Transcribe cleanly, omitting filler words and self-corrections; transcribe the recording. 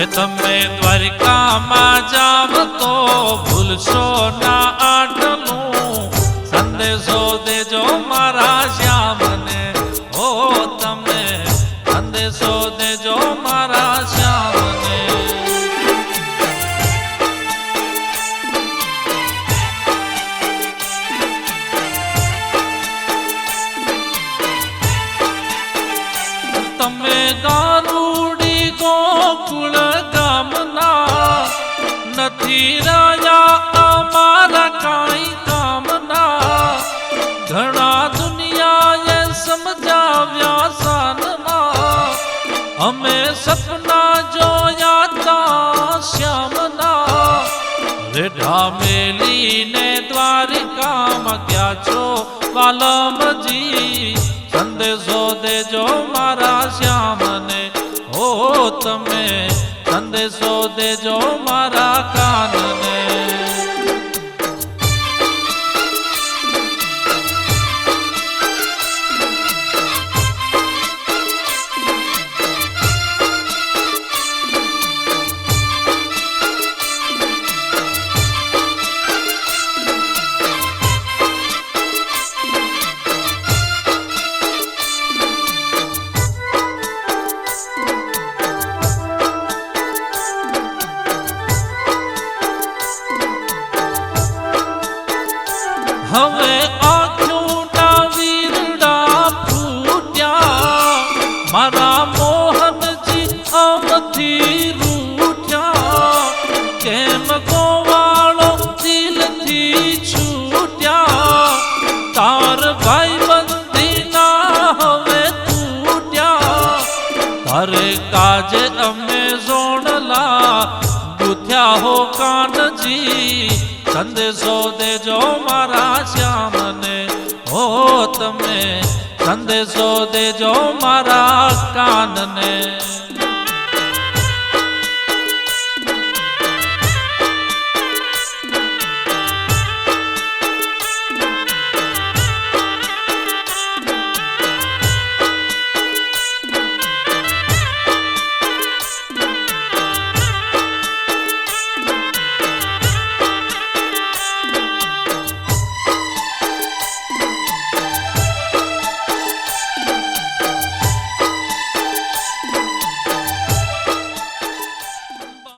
તમે દ્વારિકામાં જાવ તો ભૂલશો ના આટલું સંદેશો દેજો મારા શ્યામને હો તમે સંદેશો દેજો મારા શ્યામને તમે ગારુડી ગોકુળ ગામના નથી રહ્યા અમારા કાંઈ કામના ઘણા દુનિયાએ સમજાવ્યા સાનમાં અમે સપના જોયા તા શ્યામના રેઢા મેલીને દ્વારિકામાં ગયા છો વાલમજી સંદેશો દેજો મારા શ્યામને હો તમે સંદેશો દેજો મારા કાનને હવે આંખોના વીરડા ફૂટ્યા મારા મોહનજી આમથી રૂઠ્યા કેમ ગોવાળો દિલથી છૂટ્યા તાર ભાઈ બંધીના હવે તૂટ્યા તારે કાજે અમે જોડલા ગુથ્યા હો કાનજી સંદેશો દેજો મારા શ્યામને હો તમે સંદેશો દેજો મારા કાનને